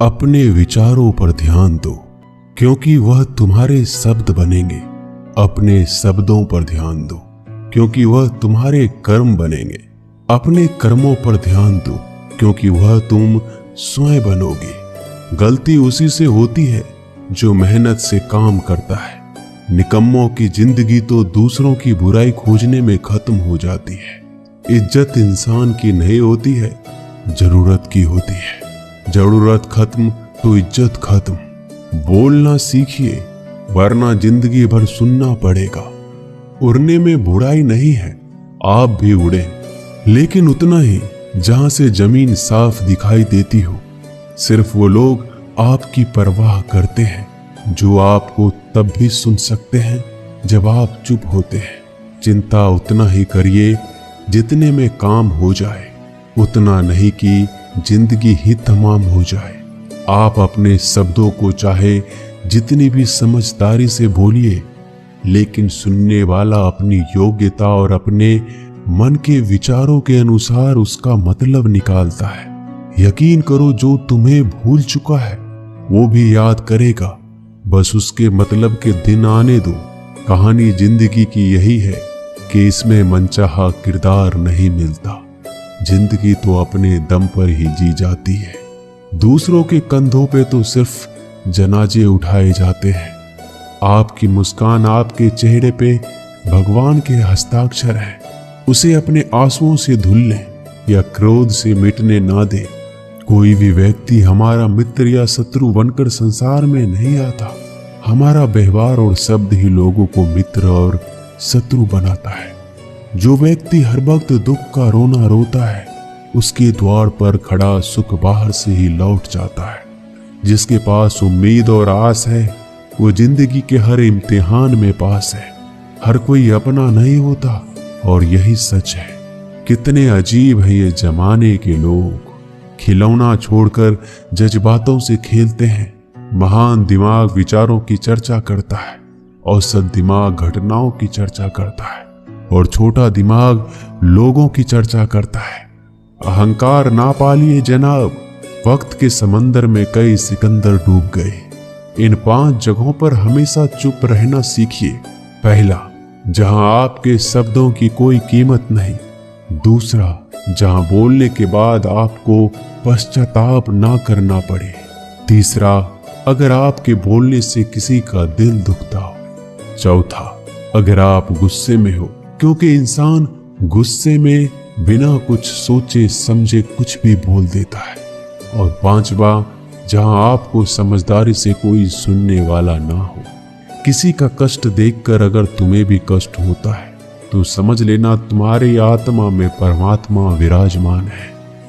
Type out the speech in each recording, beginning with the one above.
अपने विचारों पर ध्यान दो, क्योंकि वह तुम्हारे शब्द बनेंगे। अपने शब्दों पर ध्यान दो, क्योंकि वह तुम्हारे कर्म बनेंगे। अपने कर्मों पर ध्यान दो, क्योंकि वह तुम स्वयं बनोगे। गलती उसी से होती है जो मेहनत से काम करता है। निकम्मों की जिंदगी तो दूसरों की बुराई खोजने में खत्म हो जाती है। इज्जत इंसान की नहीं होती है, जरूरत की होती है। जरूरत खत्म तो इज्जत खत्म। बोलना सीखिए, वरना जिंदगी भर सुनना पड़ेगा। उड़ने में बुराई नहीं है, आप भी उड़े, लेकिन उतना ही जहां से जमीन साफ दिखाई देती हो। सिर्फ वो लोग आपकी परवाह करते हैं जो आपको तब भी सुन सकते हैं जब आप चुप होते हैं। चिंता उतना ही करिए जितने में काम हो जाए, उतना नहीं कि जिंदगी ही तमाम हो जाए। आप अपने शब्दों को चाहे जितनी भी समझदारी से बोलिए, लेकिन सुनने वाला अपनी योग्यता और अपने मन के विचारों के अनुसार उसका मतलब निकालता है। यकीन करो, जो तुम्हें भूल चुका है वो भी याद करेगा, बस उसके मतलब के दिन आने दो। कहानी जिंदगी की यही है कि इसमें मनचाहा किरदार नहीं मिलता। जिंदगी तो अपने दम पर ही जी जाती है। दूसरों के कंधों पे तो सिर्फ जनाजे उठाए जाते हैं। आपकी मुस्कान आपके चेहरे पे भगवान के हस्ताक्षर है। उसे अपने आंसुओं से धुल लें या क्रोध से मिटने ना दे। कोई भी व्यक्ति हमारा मित्र या शत्रु बनकर संसार में नहीं आता। हमारा व्यवहार और शब्द ही लोगों को मित्र और शत्रु बनाता है। जो व्यक्ति हर वक्त दुख का रोना रोता है, उसके द्वार पर खड़ा सुख बाहर से ही लौट जाता है। जिसके पास उम्मीद और आस है, वो जिंदगी के हर इम्तिहान में पास है। हर कोई अपना नहीं होता और यही सच है। कितने अजीब है ये जमाने के लोग। खिलौना छोड़कर जज्बातों से खेलते हैं। महान दिमाग विचारों की चर्चा करता है, औसत दिमाग घटनाओं की चर्चा करता है और छोटा दिमाग लोगों की चर्चा करता है। अहंकार ना पालिए जनाब, वक्त के समंदर में कई सिकंदर डूब गए। इन 5 जगहों पर हमेशा चुप रहना सीखिए। पहला, जहां आपके शब्दों की कोई कीमत नहीं। दूसरा, जहां बोलने के बाद आपको पश्चाताप ना करना पड़े। तीसरा, अगर आपके बोलने से किसी का दिल दुखता हो। चौथा, अगर आप गुस्से में हो, क्योंकि इंसान गुस्से में बिना कुछ सोचे समझे कुछ भी बोल देता है। और पांचवा, जहां आपको समझदारी से कोई सुनने वाला ना हो। किसी का कष्ट देखकर अगर तुम्हें भी कष्ट होता है तो समझ लेना तुम्हारी आत्मा में परमात्मा विराजमान है।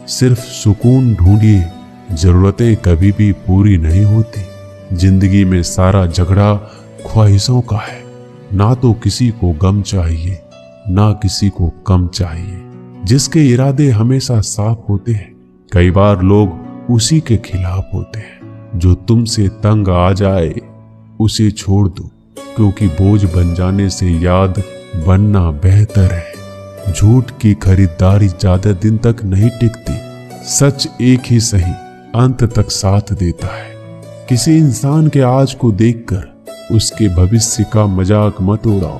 सिर्फ सुकून ढूंढिए, जरूरतें कभी भी पूरी नहीं होती। जिंदगी में सारा झगड़ा ख्वाहिशों का है। ना तो किसी को गम चाहिए, ना किसी को कम चाहिए। जिसके इरादे हमेशा साफ होते हैं, कई बार लोग उसी के खिलाफ होते हैं। जो तुमसे तंग आ जाए उसे छोड़ दो, क्योंकि बोझ बन जाने से याद बनना बेहतर है। झूठ की खरीदारी ज्यादा दिन तक नहीं टिकती। सच एक ही सही अंत तक साथ देता है। किसी इंसान के आज को देखकर उसके भविष्य का मजाक मत उड़ाओ,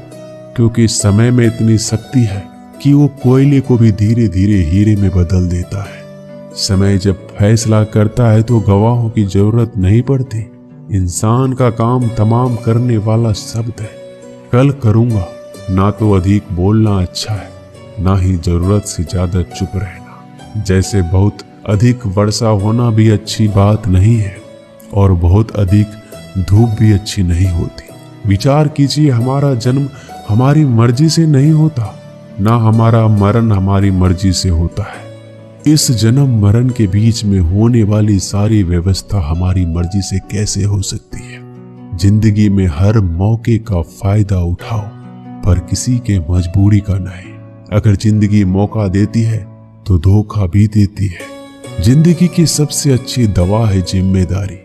क्योंकि समय में इतनी शक्ति है कि वो कोयले को भी धीरे धीरे हीरे में बदल देता है। समय जब फैसला करता है तो गवाहों की जरूरत नहीं पड़ती। इंसान का काम तमाम करने वाला शब्द है। कल करूंगा, ना तो अधिक बोलना अच्छा है, ना ही जरूरत से ज्यादा चुप रहना। जैसे बहुत अधिक वर्षा होना भी अच्छी बात नहीं है और बहुत अधिक धूप भी अच्छी नहीं होती। विचार कीजिए, हमारा जन्म हमारी मर्जी से नहीं होता, ना हमारा मरण हमारी मर्जी से होता है। इस जन्म मरण के बीच में होने वाली सारी व्यवस्था हमारी मर्जी से कैसे हो सकती है। जिंदगी में हर मौके का फायदा उठाओ, पर किसी के मजबूरी का नहीं। अगर जिंदगी मौका देती है तो धोखा भी देती है। जिंदगी की सबसे अच्छी दवा है जिम्मेदारी।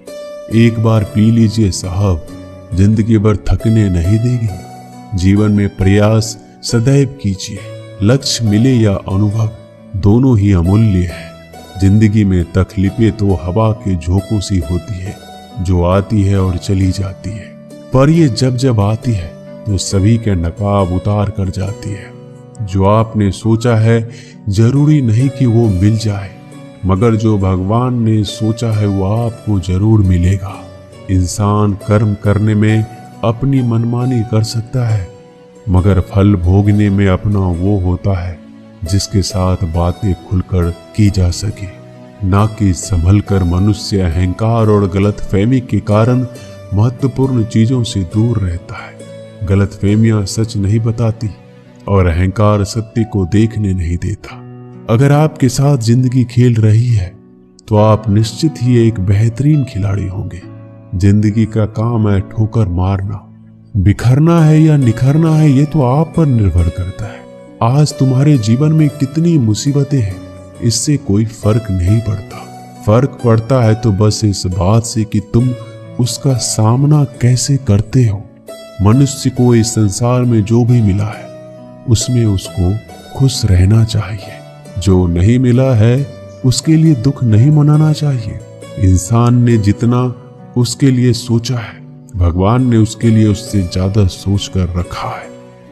एक बार पी लीजिए साहब, जिंदगी भर थकने नहीं देगी। जीवन में प्रयास सदैव कीजिए। लक्ष्य मिले या अनुभव, दोनों ही अमूल्य है। जिंदगी में तकलीफें तो हवा के झोंकों सी होती है, जो आती है और चली जाती है, पर ये जब जब आती है तो सभी के नकाब उतार कर जाती है। जो आपने सोचा है जरूरी नहीं कि वो मिल जाए, मगर जो भगवान ने सोचा है वो आपको जरूर मिलेगा। इंसान कर्म करने में अपनी मनमानी कर सकता है, मगर फल भोगने में अपना वो होता है जिसके साथ बातें खुलकर की जा सके, ना कि संभल कर। मनुष्य अहंकार और गलतफहमी के कारण महत्वपूर्ण चीजों से दूर रहता है। गलतफहमियां सच नहीं बताती और अहंकार सत्य को देखने नहीं देता। अगर आपके साथ जिंदगी खेल रही है तो आप निश्चित ही एक बेहतरीन खिलाड़ी होंगे। जिंदगी का काम है ठोकर मारना, बिखरना है या निखरना है ये तो आप पर निर्भर करता है। आज तुम्हारे जीवन में कितनी मुसीबतें हैं, इससे कोई फर्क नहीं पड़ता। फर्क पड़ता है तो बस इस बात से कि तुम उसका सामना कैसे करते हो। मनुष्य को इस संसार में जो भी मिला है उसमें उसको खुश रहना चाहिए। जो नहीं मिला है उसके लिए दुख नहीं मनाना चाहिए। इंसान ने जितना उसके लिए सोचा है, भगवान ने उसके लिए उससे ज्यादा सोच कर रखा है।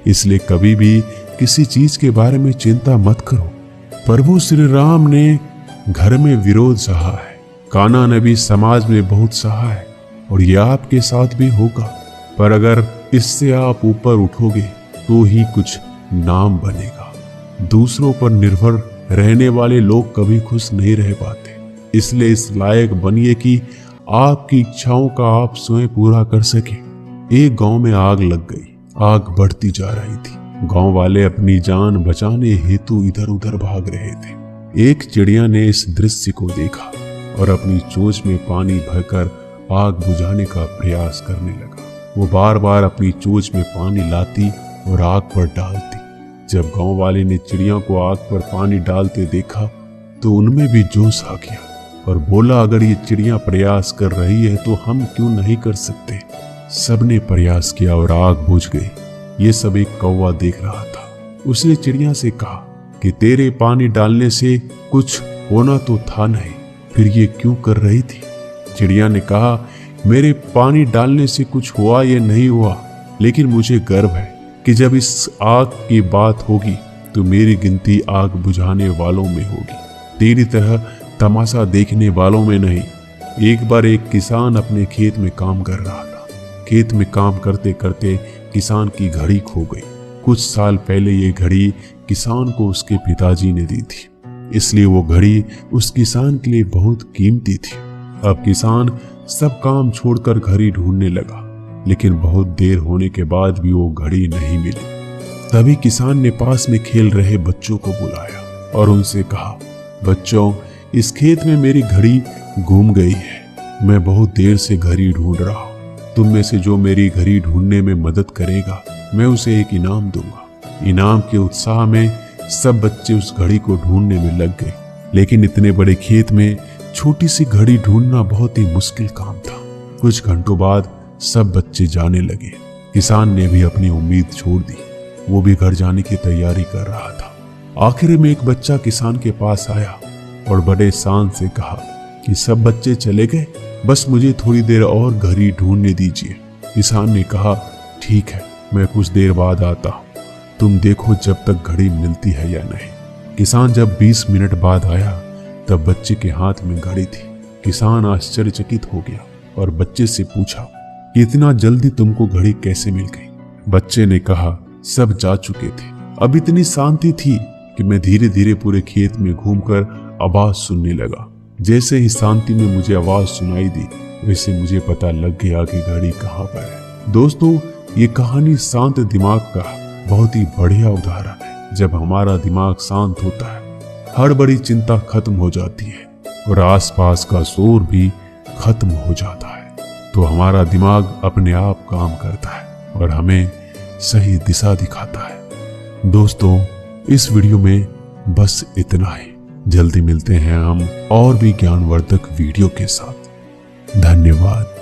इसलिए कभी भी किसी चीज के बारे में चिंता मत करो। प्रभु श्री राम ने घर में विरोध सहा है, कान्हा ने भी समाज में बहुत सहा है, और यह आपके साथ भी होगा। पर अगर इससे आप ऊपर उठोगे तो ही कुछ नाम बनेगा। दूसरों पर निर्भर रहने वाले लोग कभी खुश नहीं रह पाते। इसलिए इस लायक बनिए कि आपकी इच्छाओं का आप स्वयं पूरा कर सके। एक गांव में आग लग गई। आग बढ़ती जा रही थी। गांव वाले अपनी जान बचाने हेतु इधर उधर भाग रहे थे। एक चिड़िया ने इस दृश्य को देखा और अपनी चोंच में पानी भरकर आग बुझाने का प्रयास करने लगा। वो बार बार अपनी चोंच में पानी लाती और आग पर डालती। जब गांव वाले ने चिड़िया को आग पर पानी डालते देखा तो उनमें भी जोश आ गया और बोला, अगर ये चिड़िया प्रयास कर रही है तो हम क्यों नहीं कर सकते। सबने प्रयास किया और आग बुझ गई। ये सब एक कौवा देख रहा था। उसने चिड़िया से कहा कि तेरे पानी डालने से कुछ होना तो था नहीं, फिर ये क्यों कर रही थी। चिड़िया ने कहा, मेरे पानी डालने से कुछ हुआ या नहीं हुआ, लेकिन मुझे गर्व है कि जब इस आग की बात होगी तो मेरी गिनती आग बुझाने वालों में होगी, तेरी तरह तमाशा देखने वालों में नहीं। एक बार एक किसान अपने खेत में काम कर रहा था। खेत में काम करते करते किसान की घड़ी खो गई। कुछ साल पहले ये घड़ी किसान को उसके पिताजी ने दी थी, इसलिए वो घड़ी उस किसान के लिए बहुत कीमती थी। अब किसान सब काम छोड़कर घड़ी ढूंढने लगा, लेकिन बहुत देर होने के बाद भी वो घड़ी नहीं मिली। तभी किसान ने पास में खेल रहे बच्चों को बुलाया और उनसे कहा, बच्चों, इस खेत में मेरी घड़ी गुम गई है। मैं बहुत देर से घड़ी ढूंढ रहा हूँ। तुम में से जो मेरी घड़ी ढूंढने में मदद करेगा, मैं उसे एक इनाम दूंगा। इनाम के उत्साह में सब बच्चे उस घड़ी को ढूंढने में लग गए, लेकिन इतने बड़े खेत में छोटी सी घड़ी ढूंढना बहुत ही मुश्किल काम था। कुछ घंटों बाद सब बच्चे जाने लगे। किसान ने भी अपनी उम्मीद छोड़ दी। वो भी घर जाने की तैयारी कर रहा था। आखिर में एक बच्चा किसान के पास आया और बड़े शान से कहा कि सब बच्चे चले गए, बस मुझे थोड़ी देर और घड़ी ढूंढने दीजिए। किसान ने कहा, ठीक है, मैं कुछ देर बाद आता हूँ, तुम देखो जब तक घड़ी मिलती है या नहीं। किसान जब 20 मिनट बाद आया तब बच्चे के हाथ में घड़ी थी। किसान आश्चर्यचकित हो गया और बच्चे से पूछा, इतना जल्दी तुमको घड़ी कैसे मिल गई। बच्चे ने कहा, सब जा चुके थे। अब इतनी शांति थी कि मैं धीरे धीरे पूरे खेत में घूमकर आवाज सुनने लगा। जैसे ही शांति में मुझे आवाज सुनाई दी, वैसे मुझे पता लग गया कि घड़ी कहाँ पर है। दोस्तों, ये कहानी शांत दिमाग का बहुत ही बढ़िया उदाहरण है। जब हमारा दिमाग शांत होता है, हर बड़ी चिंता खत्म हो जाती है और आसपास का शोर भी खत्म हो जाता है। तो हमारा दिमाग अपने आप काम करता है और हमें सही दिशा दिखाता है। दोस्तों, इस वीडियो में बस इतना ही। जल्दी मिलते हैं हम और भी ज्ञानवर्धक वीडियो के साथ। धन्यवाद।